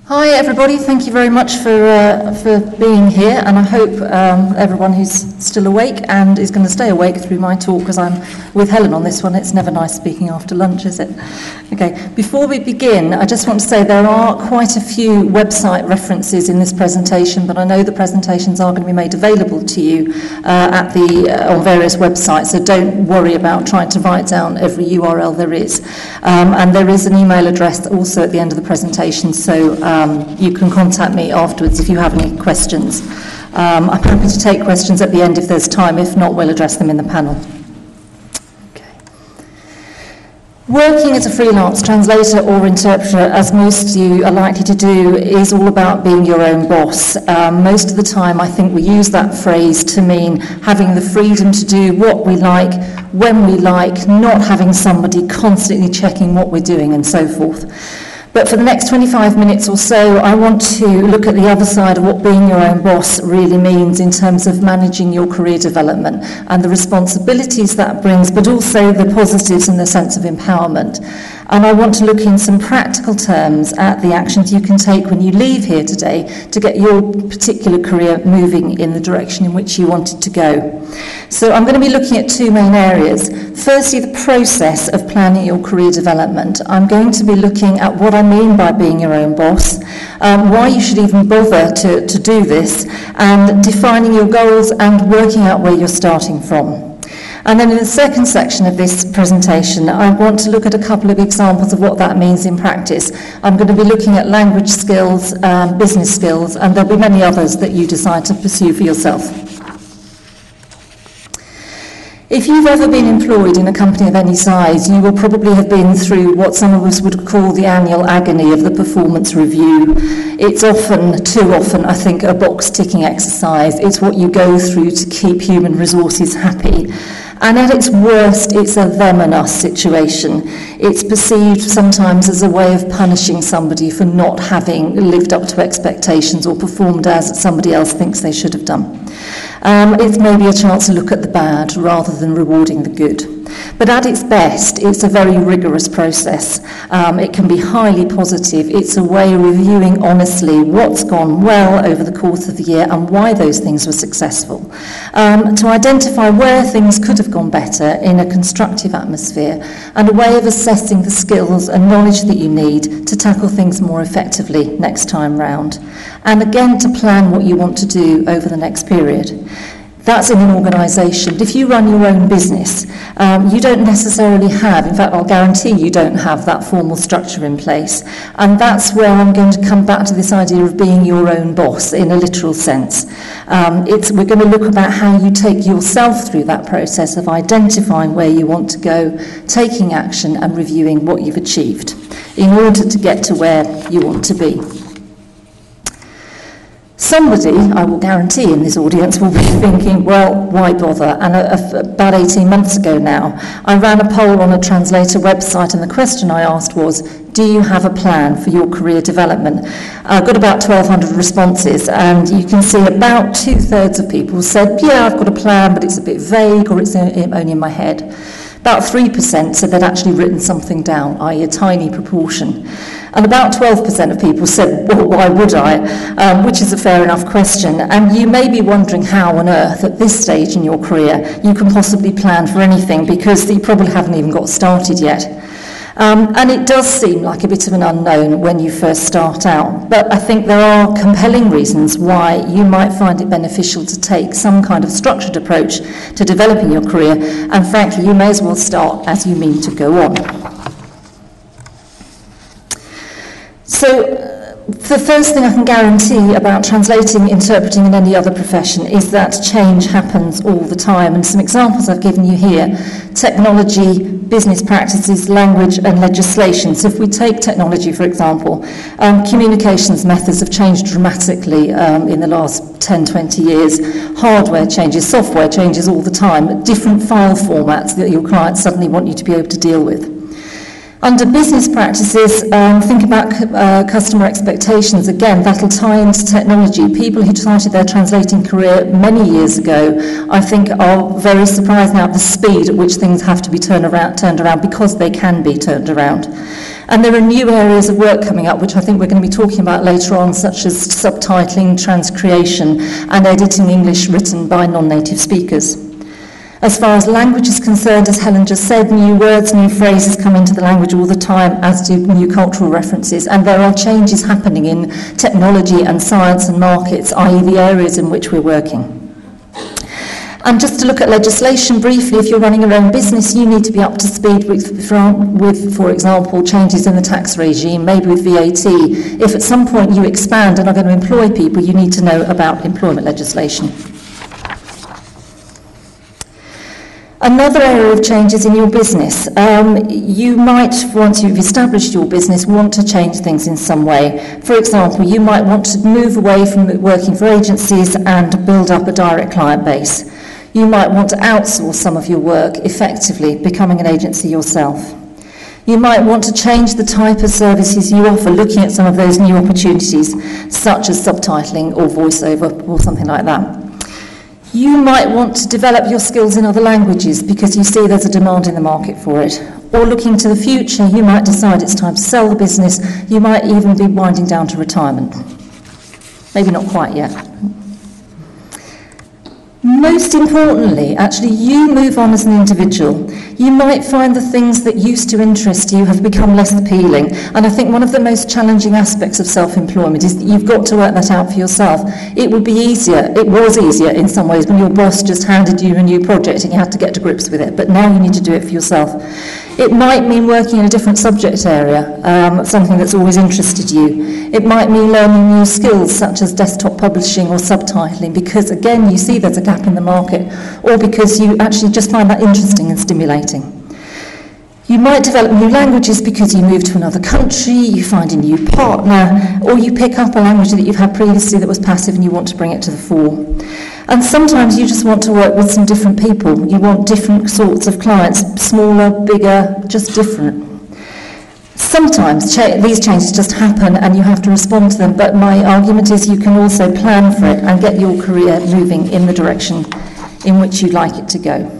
Hi everybody, thank you very much for being here, and I hope everyone who's still awake and is going to stay awake through my talk, because I'm with Helen on this one. It's never nice speaking after lunch, is it? Okay, before we begin, I just want to say there are quite a few website references in this presentation, but I know the presentations are going to be made available to you on various websites, so don't worry about trying to write down every URL there is. And there is an email address also at the end of the presentation, so you can contact me afterwards if you have any questions. I'm happy to take questions at the end if there's time. If not, we'll address them in the panel. Okay. Working as a freelance translator or interpreter, as most of you are likely to do, is all about being your own boss. Most of the time, I think we use that phrase to mean having the freedom to do what we like, when we like, not having somebody constantly checking what we're doing and so forth. But for the next 25 minutes or so, I want to look at the other side of what being your own boss really means in terms of managing your career development and the responsibilities that brings, but also the positives and the sense of empowerment. And I want to look in some practical terms at the actions you can take when you leave here today to get your particular career moving in the direction in which you want it to go. So I'm going to be looking at two main areas. Firstly, the process of planning your career development. I'm going to be looking at what I mean by being your own boss, why you should even bother to do this, and defining your goals and working out where you're starting from. And then in the second section of this presentation, I want to look at a couple of examples of what that means in practice. I'm going to be looking at language skills, business skills, and there'll be many others that you decide to pursue for yourself. If you've ever been employed in a company of any size, you will probably have been through what some of us would call the annual agony of the performance review. It's often, too often, I think, a box-ticking exercise. It's what you go through to keep human resources happy. And at its worst, it's a them and us situation. It's perceived sometimes as a way of punishing somebody for not having lived up to expectations or performed as somebody else thinks they should have done. It's maybe a chance to look at the bad rather than rewarding the good. But at its best, it's a very rigorous process. It can be highly positive. It's a way of reviewing honestly what's gone well over the course of the year and why those things were successful. To identify where things could have gone better in a constructive atmosphere, and a way of assessing the skills and knowledge that you need to tackle things more effectively next time round. And again, to plan what you want to do over the next period. That's in an organisation. If you run your own business, you don't necessarily have, in fact, I'll guarantee you don't have that formal structure in place. And that's where I'm going to come back to this idea of being your own boss in a literal sense. We're going to look about how you take yourself through that process of identifying where you want to go, taking action and reviewing what you've achieved in order to get to where you want to be. Somebody, I will guarantee in this audience, will be thinking, well, why bother? And about 18 months ago now, I ran a poll on a Translator website, and the question I asked was, do you have a plan for your career development? I got about 1,200 responses, and you can see about 2/3 of people said, yeah, I've got a plan, but it's a bit vague, or it's only in my head. About 3% said they'd actually written something down, i.e. a tiny proportion. And about 12% of people said, well, why would I? Which is a fair enough question. And you may be wondering how on earth, at this stage in your career, you can possibly plan for anything, because you probably haven't even got started yet. And it does seem like a bit of an unknown when you first start out, but I think there are compelling reasons why you might find it beneficial to take some kind of structured approach to developing your career, and frankly, you may as well start as you mean to go on. So, the first thing I can guarantee about translating, interpreting in any other profession is that change happens all the time. And some examples I've given you here: technology, business practices, language and legislation. So if we take technology, for example, communications methods have changed dramatically in the last 10, 20 years. Hardware changes, software changes all the time, different file formats that your clients suddenly want you to be able to deal with. Under business practices, think about customer expectations. Again, that'll tie into technology. People who started their translating career many years ago, I think, are very surprised now at the speed at which things have to be turned around because they can be turned around. And there are new areas of work coming up, which I think we're going to be talking about later on, such as subtitling, transcreation, and editing English written by non-native speakers. As far as language is concerned, as Helen just said, new words, new phrases come into the language all the time, as do new cultural references, and there are changes happening in technology and science and markets, i.e. the areas in which we're working. And just to look at legislation briefly, if you're running your own business, you need to be up to speed with, for example, changes in the tax regime, maybe with VAT. If at some point you expand and are going to employ people, you need to know about employment legislation. Another area of change is in your business. You might, once you've established your business, want to change things in some way. For example, you might want to move away from working for agencies and build up a direct client base. You might want to outsource some of your work, effectively becoming an agency yourself. You might want to change the type of services you offer, looking at some of those new opportunities, such as subtitling or voiceover or something like that. You might want to develop your skills in other languages because you see there's a demand in the market for it. Or looking to the future, you might decide it's time to sell the business. You might even be winding down to retirement. Maybe not quite yet. Most importantly, actually, you move on as an individual. You might find the things that used to interest you have become less appealing. And I think one of the most challenging aspects of self-employment is that you've got to work that out for yourself. It would be easier, it was easier in some ways when your boss just handed you a new project and you had to get to grips with it. But now you need to do it for yourself. It might mean working in a different subject area, something that's always interested you. It might mean learning new skills such as desktop publishing or subtitling because, again, you see there's a gap in the market, or because you actually just find that interesting and stimulating. You might develop new languages because you move to another country, you find a new partner, or you pick up a language that you've had previously that was passive and you want to bring it to the fore. And sometimes you just want to work with some different people. You want different sorts of clients, smaller, bigger, just different. Sometimes these changes just happen and you have to respond to them, but my argument is you can also plan for it and get your career moving in the direction in which you'd like it to go.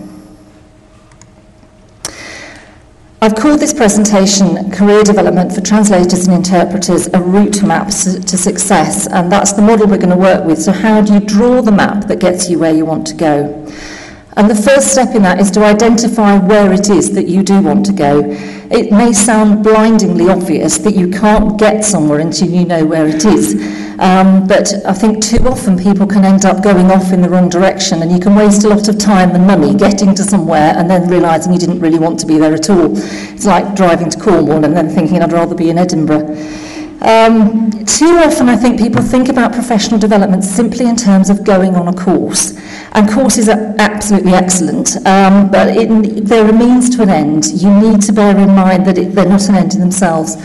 I've called this presentation Career Development for Translators and Interpreters, a route map to success, and that's the model we're going to work with. So how do you draw the map that gets you where you want to go? And the first step in that is to identify where it is that you do want to go. It may sound blindingly obvious that you can't get somewhere until you know where it is. But I think too often people can end up going off in the wrong direction, and you can waste a lot of time and money getting to somewhere and then realising you didn't really want to be there at all. It's like driving to Cornwall and then thinking I'd rather be in Edinburgh. Too often I think people think about professional development simply in terms of going on a course. And courses are absolutely excellent, but they're a means to an end. You need to bear in mind that they're not an end in themselves.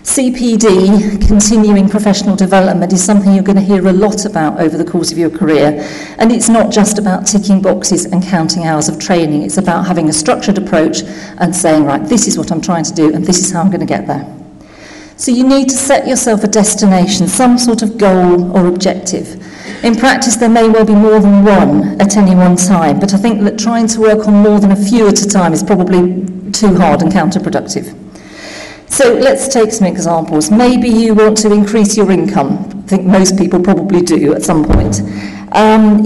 CPD, continuing professional development, is something you're going to hear a lot about over the course of your career. And it's not just about ticking boxes and counting hours of training. It's about having a structured approach and saying, right, this is what I'm trying to do and this is how I'm going to get there. So you need to set yourself a destination, some sort of goal or objective. In practice, there may well be more than one at any one time, but I think that trying to work on more than a few at a time is probably too hard and counterproductive. So let's take some examples. Maybe you want to increase your income. I think most people probably do at some point.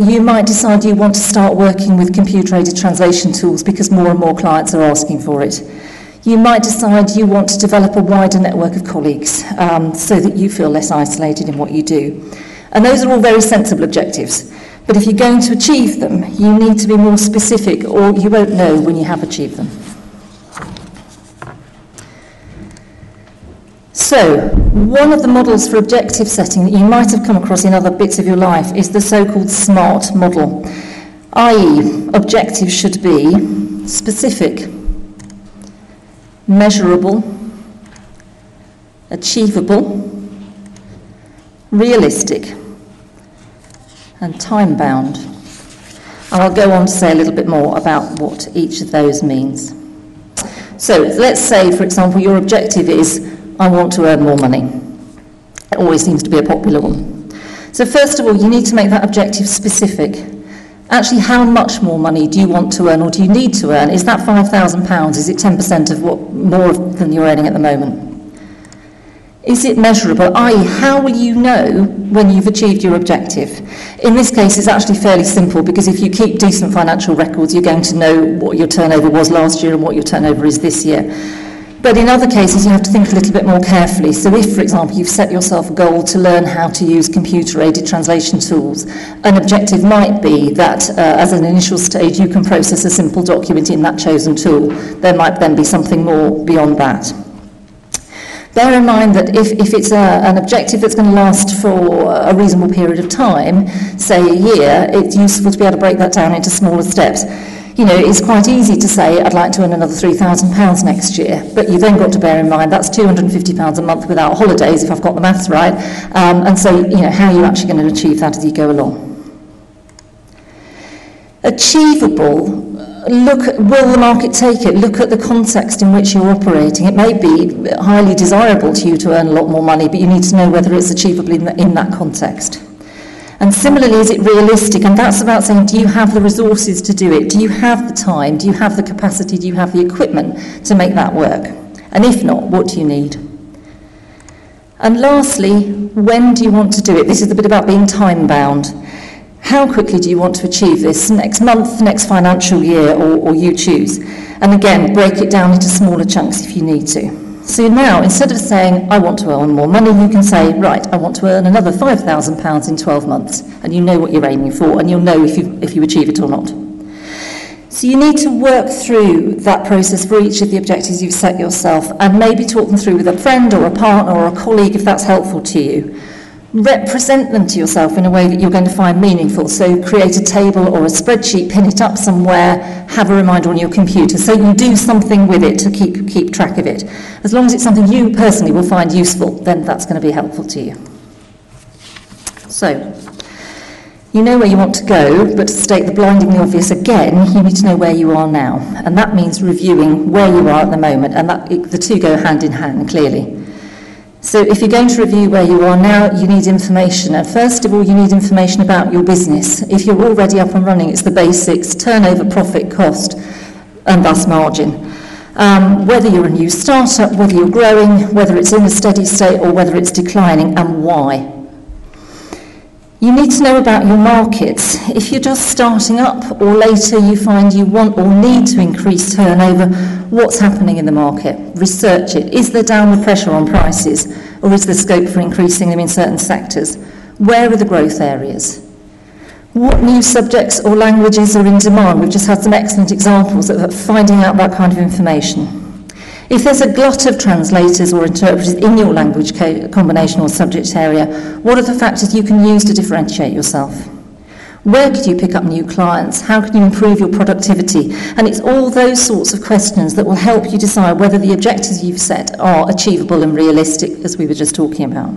You might decide you want to start working with computer-aided translation tools because more and more clients are asking for it. You might decide you want to develop a wider network of colleagues so that you feel less isolated in what you do. And those are all very sensible objectives. But if you're going to achieve them, you need to be more specific or you won't know when you have achieved them. So, one of the models for objective setting that you might have come across in other bits of your life is the so-called SMART model, i.e. objectives should be specific, measurable, achievable, realistic, and time-bound. And I'll go on to say a little bit more about what each of those means. So let's say, for example, your objective is, I want to earn more money. It always seems to be a popular one. So first of all, you need to make that objective specific. Actually, how much more money do you want to earn or do you need to earn? Is that £5,000? Is it 10% of what more than you're earning at the moment? Is it measurable? I.e., how will you know when you've achieved your objective? In this case, it's actually fairly simple, because if you keep decent financial records, you're going to know what your turnover was last year and what your turnover is this year. But in other cases, you have to think a little bit more carefully. So if, for example, you've set yourself a goal to learn how to use computer-aided translation tools, an objective might be that as an initial stage, you can process a simple document in that chosen tool. There might then be something more beyond that. Bear in mind that if it's an objective that's going to last for a reasonable period of time, say a year, it's useful to be able to break that down into smaller steps. You know, it's quite easy to say, I'd like to earn another £3,000 next year, but you've then got to bear in mind that's £250 a month without holidays, if I've got the maths right, and so, you know, how are you actually going to achieve that as you go along? Achievable. Will the market take it? Look at the context in which you're operating. It may be highly desirable to you to earn a lot more money, but you need to know whether it's achievable in that context. And similarly, is it realistic? And that's about saying, do you have the resources to do it? Do you have the time? Do you have the capacity? Do you have the equipment to make that work? And if not, what do you need? And lastly, when do you want to do it? This is the bit about being time-bound. How quickly do you want to achieve this? Next month, next financial year, or you choose. And again, break it down into smaller chunks if you need to. So now, instead of saying, I want to earn more money, you can say, right, I want to earn another £5,000 in 12 months. And you know what you're aiming for, and you'll know if you achieve it or not. So you need to work through that process for each of the objectives you've set yourself, and maybe talk them through with a friend or a partner or a colleague if that's helpful to you. Represent them to yourself in a way that you're going to find meaningful. So create a table or a spreadsheet, pin it up somewhere, have a reminder on your computer. So you do something with it to keep track of it. As long as it's something you personally will find useful, then that's going to be helpful to you. So, you know where you want to go, but to state the blindingly obvious again, you need to know where you are now. And that means reviewing where you are at the moment, and the two go hand in hand, clearly. So if you're going to review where you are now, you need information. And first of all, you need information about your business. If you're already up and running, it's the basics: turnover, profit, cost, and thus margin. Whether you're a new startup, whether you're growing, whether it's in a steady state or whether it's declining, and why. You need to know about your markets. If you're just starting up or later you find you want or need to increase turnover, what's happening in the market? Research it. Is there downward pressure on prices, or is there scope for increasing them in certain sectors? Where are the growth areas? What new subjects or languages are in demand? We've just had some excellent examples of finding out that kind of information. If there's a glut of translators or interpreters in your language combination or subject area, what are the factors you can use to differentiate yourself? Where could you pick up new clients? How can you improve your productivity? And it's all those sorts of questions that will help you decide whether the objectives you've set are achievable and realistic, as we were just talking about.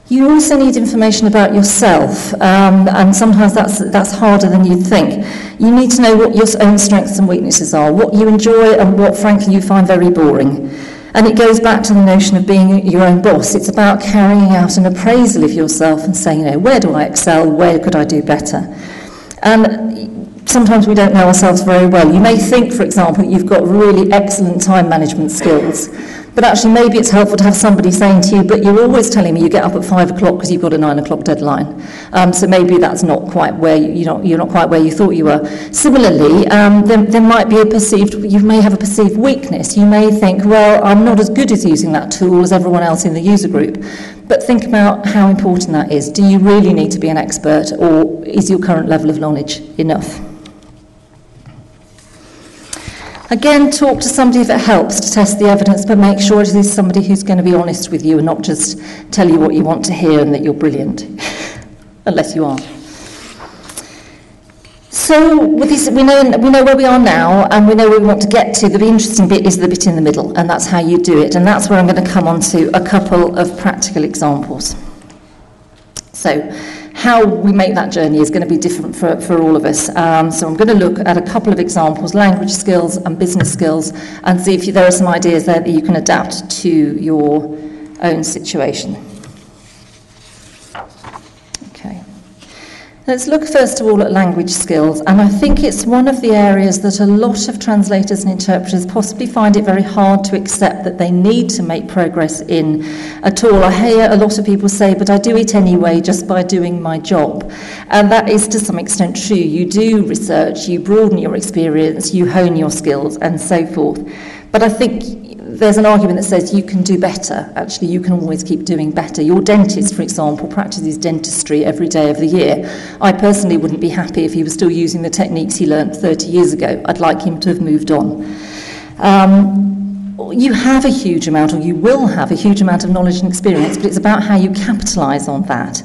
You also need information about yourself, and sometimes that's harder than you'd think. You need to know what your own strengths and weaknesses are, what you enjoy and what, frankly, you find very boring. And it goes back to the notion of being your own boss. It's about carrying out an appraisal of yourself and saying, you know, where do I excel, where could I do better? And sometimes we don't know ourselves very well. You may think, for example, you've got really excellent time management skills, but actually maybe it's helpful to have somebody saying to you, but you're always telling me you get up at 5 o'clock because you've got a 9 o'clock deadline. So maybe that's not quite where you're not quite where you thought you were. Similarly, there might be you may have a perceived weakness. You may think, well, I'm not as good at using that tool as everyone else in the user group. But think about how important that is. Do you really need to be an expert, or is your current level of knowledge enough? Again, talk to somebody if it helps to test the evidence, but make sure it is somebody who's going to be honest with you and not just tell you what you want to hear and that you're brilliant, unless you are. So with this, we know where we are now, and we know where we want to get to. The interesting bit is the bit in the middle, and that's how you do it. And that's where I'm going to come on to a couple of practical examples. So how we make that journey is going to be different for all of us. So I'm going to look at a couple of examples, language skills and business skills, and see if there are some ideas there that you can adapt to your own situation. Okay. Let's look first of all at language skills, and I think it's one of the areas that a lot of translators and interpreters possibly find it very hard to accept that they need to make progress in at all. I hear a lot of people say, but I do it anyway just by doing my job, and that is to some extent true. You do research, you broaden your experience, you hone your skills and so forth, but I think there's an argument that says you can do better. Actually, you can always keep doing better. Your dentist, for example, practices dentistry every day of the year. I personally wouldn't be happy if he was still using the techniques he learnt 30 years ago. I'd like him to have moved on. You have a huge amount, or you will have a huge amount of knowledge and experience, but it's about how you capitalise on that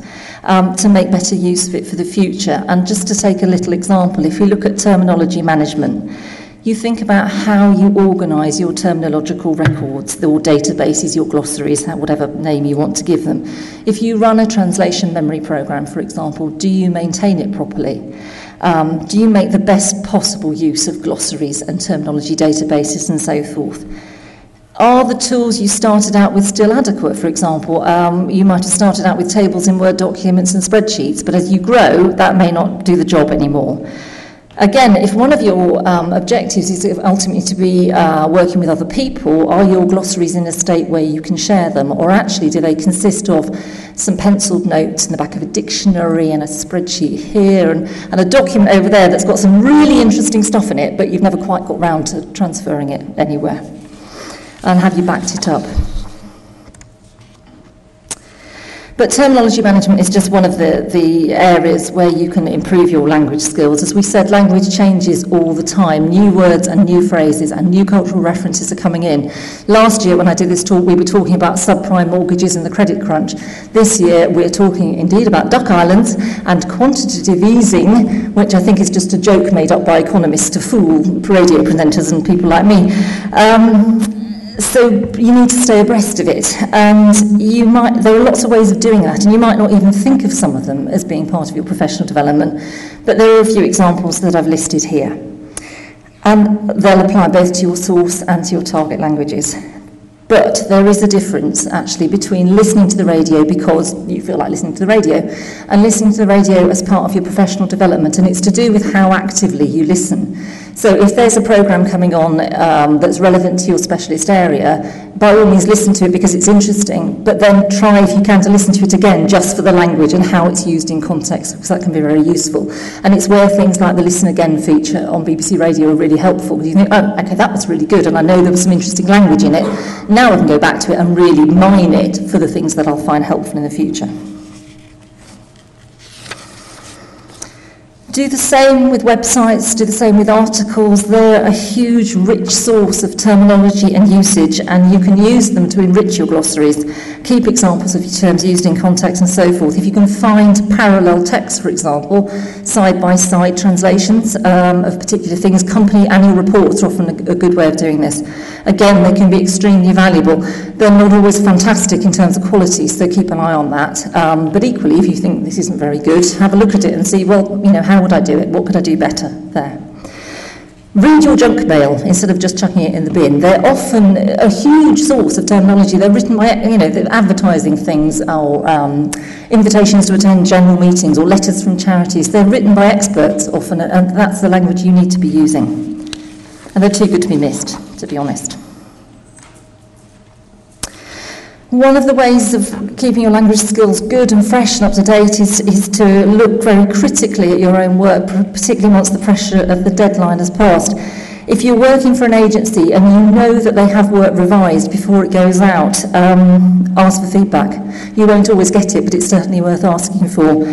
to make better use of it for the future. And just to take a little example, if we look at terminology management, you think about how you organise your terminological records, your databases, your glossaries, whatever name you want to give them. If you run a translation memory programme, for example, do you maintain it properly? Do you make the best possible use of glossaries and terminology databases and so forth? Are the tools you started out with still adequate? For example, you might have started out with tables in Word documents and spreadsheets, but as you grow, that may not do the job anymore. Again, if one of your objectives is ultimately to be working with other people, are your glossaries in a state where you can share them? Or actually, do they consist of some penciled notes in the back of a dictionary and a spreadsheet here and a document over there that's got some really interesting stuff in it, but you've never quite got round to transferring it anywhere? And have you backed it up? But terminology management is just one of the areas where you can improve your language skills. As we said, language changes all the time. New words and new phrases and new cultural references are coming in. Last year when I did this talk, we were talking about subprime mortgages and the credit crunch. This year we're talking indeed about duck islands and quantitative easing, which I think is just a joke made up by economists to fool radio presenters and people like me. So you need to stay abreast of it, and there are lots of ways of doing that, and you might not even think of some of them as being part of your professional development, but there are a few examples that I've listed here, and they'll apply both to your source and to your target languages. But there is a difference, actually, between listening to the radio because you feel like listening to the radio and listening to the radio as part of your professional development, and it's to do with how actively you listen. So if there's a programme coming on that's relevant to your specialist area, by all means listen to it because it's interesting, but then try, if you can, to listen to it again just for the language and how it's used in context, because that can be very useful. And it's where things like the Listen Again feature on BBC Radio are really helpful. You think, oh, okay, that was really good, and I know there was some interesting language in it. Now I can go back to it and really mine it for the things that I'll find helpful in the future. Do the same with websites, do the same with articles. They're a huge, rich source of terminology and usage, and you can use them to enrich your glossaries. Keep examples of your terms used in context and so forth. If you can find parallel text, for example, side-by-side translations of particular things, company annual reports are often a good way of doing this. Again, they can be extremely valuable. They're not always fantastic in terms of quality, so keep an eye on that. But equally, if you think this isn't very good, have a look at it and see, well, how would I do it? What could I do better there? Read your junk mail instead of just chucking it in the bin. They're often a huge source of terminology. They're written by, they're advertising things or invitations to attend general meetings or letters from charities. They're written by experts often, and that's the language you need to be using. And they're too good to be missed, to be honest. One of the ways of keeping your language skills good and fresh and up to date is to look very critically at your own work, particularly once the pressure of the deadline has passed. If you're working for an agency and you know that they have work revised before it goes out, ask for feedback. You won't always get it, but it's certainly worth asking for.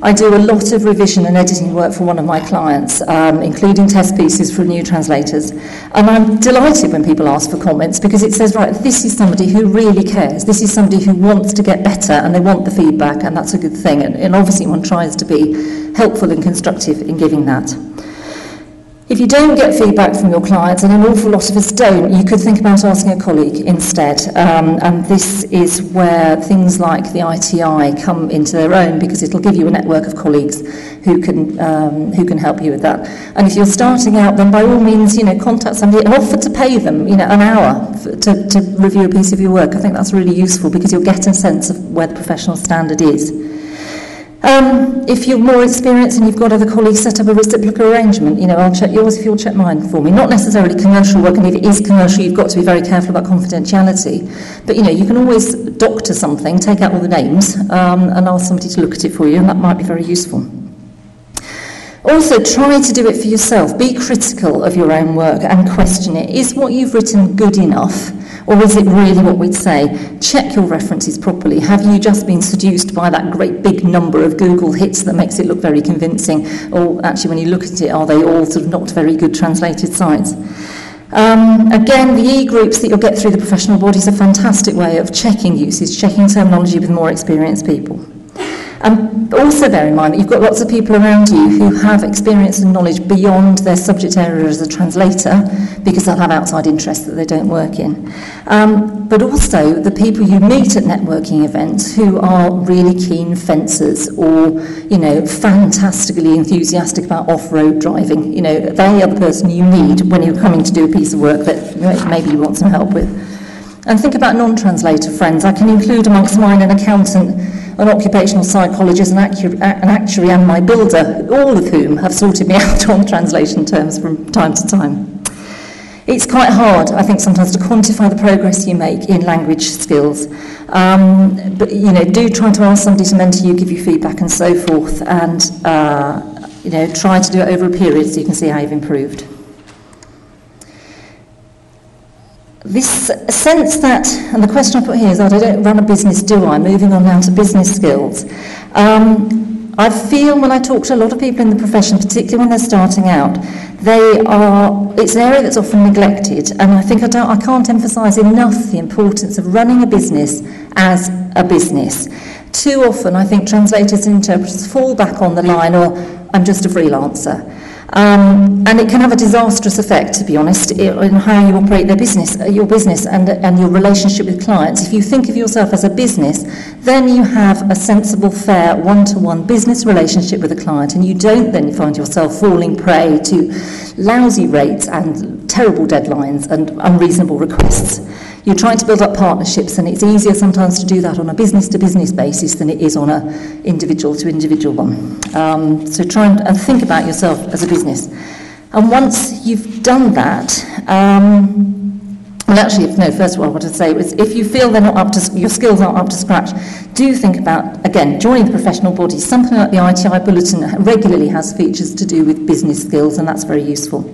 I do a lot of revision and editing work for one of my clients, including test pieces for new translators. And I'm delighted when people ask for comments because it says, right, this is somebody who really cares. This is somebody who wants to get better and they want the feedback, and that's a good thing. And obviously one tries to be helpful and constructive in giving that. If you don't get feedback from your clients, and an awful lot of us don't, you could think about asking a colleague instead. And this is where things like the ITI come into their own, because it'll give you a network of colleagues who can help you with that. And if you're starting out, then by all means, contact somebody and offer to pay them, an hour to review a piece of your work. I think that's really useful because you'll get a sense of where the professional standard is. If you're more experienced and you've got other colleagues, set up a reciprocal arrangement. I'll check yours if you'll check mine for me. Not necessarily commercial work, and if it is commercial, you've got to be very careful about confidentiality. But, you can always doctor something, take out all the names, and ask somebody to look at it for you, and that might be very useful. Also, try to do it for yourself. Be critical of your own work and question it. Is what you've written good enough? Or is it really what we'd say? Check your references properly. Have you just been seduced by that great big number of Google hits that makes it look very convincing? Or actually, when you look at it, are they all sort of not very good translated sites? Again, the e-groups that you'll get through the professional bodies are a fantastic way of checking usage, checking terminology with more experienced people. And also bear in mind that you've got lots of people around you who have experience and knowledge beyond their subject area as a translator, because they'll have outside interests that they don't work in. But also the people you meet at networking events who are really keen fencers or, fantastically enthusiastic about off-road driving. They are the person you need when you're coming to do a piece of work that maybe you want some help with. And think about non-translator friends. I can include amongst mine an accountant, an occupational psychologist, an actuary and my builder, all of whom have sorted me out on translation terms from time to time. It's quite hard, I think, sometimes to quantify the progress you make in language skills. But, do try to ask somebody to mentor you, give you feedback and so forth, and, try to do it over a period so you can see how you've improved. This sense that, and the question I put here is that I don't run a business, do I? Moving on now to business skills. I feel when I talk to a lot of people in the profession, particularly when they're starting out, it's an area that's often neglected, and I think I can't emphasise enough the importance of running a business as a business. Too often, I think translators and interpreters fall back on the line, or I'm just a freelancer. And it can have a disastrous effect, to be honest, in how you operate your business and your relationship with clients. If you think of yourself as a business, then you have a sensible, fair, one-to-one business relationship with a client, and you don't then find yourself falling prey to lousy rates and terrible deadlines and unreasonable requests. You're trying to build up partnerships, and it's easier sometimes to do that on a business-to-business basis than it is on an individual-to-individual one. So try and think about yourself as a business. And once you've done that, first of all, what I'd say was if you feel your skills aren't up to scratch, do think about, again, joining the professional bodies. Something like the ITI Bulletin regularly has features to do with business skills, and that's very useful.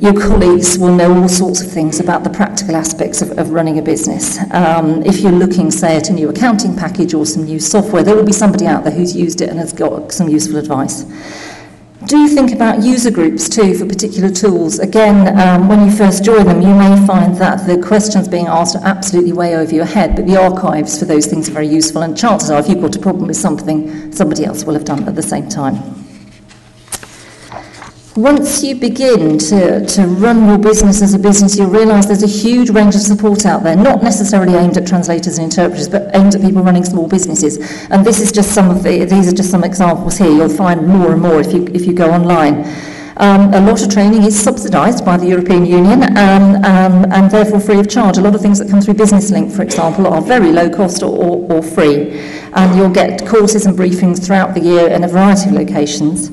Your colleagues will know all sorts of things about the practical aspects of running a business. If you're looking, say, at a new accounting package or some new software, there will be somebody out there who's used it and has got some useful advice. Do think about user groups too for particular tools. Again, when you first join them, you may find that the questions being asked are absolutely way over your head, but the archives for those things are very useful, and chances are if you've got a problem with something, somebody else will have done it at the same time. Once you begin to run your business as a business, you'll realise there's a huge range of support out there, not necessarily aimed at translators and interpreters, but aimed at people running small businesses. And these are just some examples here. You'll find more and more if you go online. A lot of training is subsidised by the European Union and therefore free of charge. A lot of things that come through Business Link, for example, are very low cost or free. And you'll get courses and briefings throughout the year in a variety of locations.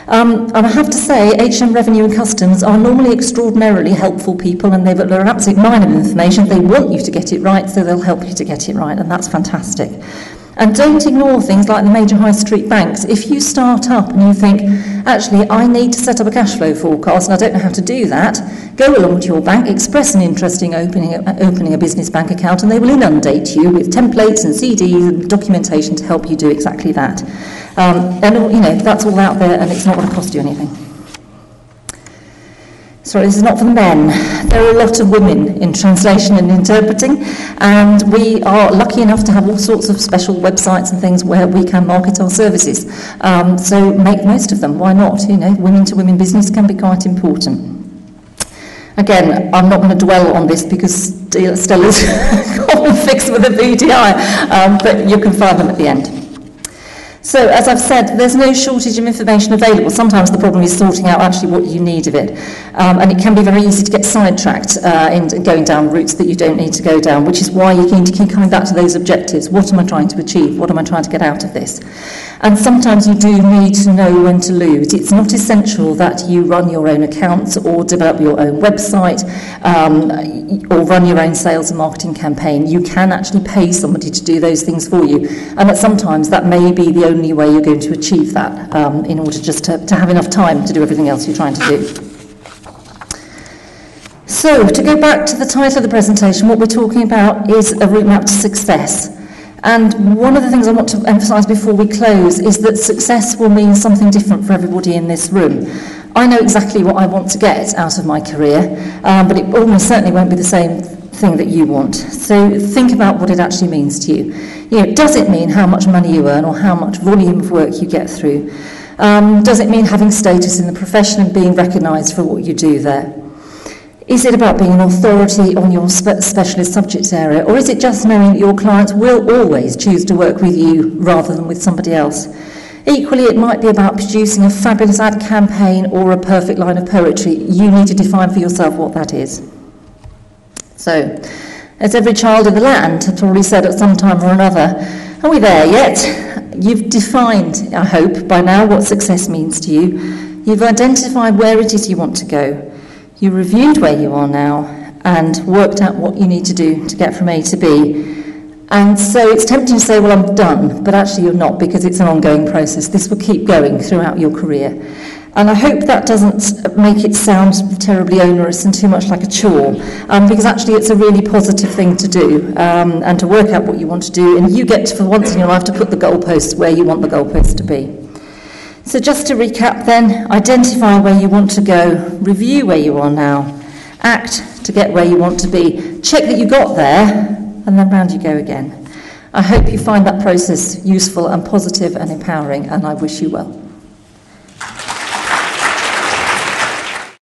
And I have to say, HM Revenue and Customs are normally extraordinarily helpful people, and they're an absolute mine of information. They want you to get it right, so they'll help you to get it right, and that's fantastic. And don't ignore things like the major high street banks. If you start up and you think, actually, I need to set up a cash flow forecast and I don't know how to do that, go along to your bank, express an interest in opening a business bank account, and they will inundate you with templates and CDs and documentation to help you do exactly that. That's all out there, and it's not going to cost you anything. Sorry, this is not for the men. There are a lot of women in translation and interpreting, and we are lucky enough to have all sorts of special websites and things where we can market our services. So make most of them. Why not? Women-to-women business can be quite important. Again, I'm not going to dwell on this because Stella's got a fix with a VDI, but you can find them at the end. So, as I've said, there's no shortage of information available. Sometimes the problem is sorting out actually what you need of it. And it can be very easy to get sidetracked in going down routes that you don't need to go down, which is why you need to keep coming back to those objectives. What am I trying to achieve? What am I trying to get out of this? And sometimes you do need to know when to lose. It's not essential that you run your own accounts or develop your own website or run your own sales and marketing campaign. You can actually pay somebody to do those things for you. And that sometimes that may be the only way you're going to achieve that in order just to have enough time to do everything else you're trying to do. So, to go back to the title of the presentation, what we're talking about is a route map to success. And one of the things I want to emphasise before we close is that success will mean something different for everybody in this room. I know exactly what I want to get out of my career, but it almost certainly won't be the same thing that you want. So think about what it actually means to you. Does it mean how much money you earn or how much volume of work you get through? Does it mean having status in the profession and being recognised for what you do there? Is it about being an authority on your specialist subject area, or is it just knowing that your clients will always choose to work with you rather than with somebody else? Equally, it might be about producing a fabulous ad campaign or a perfect line of poetry. You need to define for yourself what that is. So, as every child of the land has probably said at some time or another, are we there yet? You've defined, I hope, by now what success means to you. You've identified where it is you want to go. You reviewed where you are now and worked out what you need to do to get from A to B. And so it's tempting to say, well, I'm done, but actually you're not, because it's an ongoing process. This will keep going throughout your career. And I hope that doesn't make it sound terribly onerous and too much like a chore, because actually it's a really positive thing to do, and to work out what you want to do, and you get to, for once in your life, to put the goalposts where you want the goalposts to be. So just to recap then, identify where you want to go, review where you are now, act to get where you want to be, check that you got there, and then round you go again. I hope you find that process useful and positive and empowering, and I wish you well.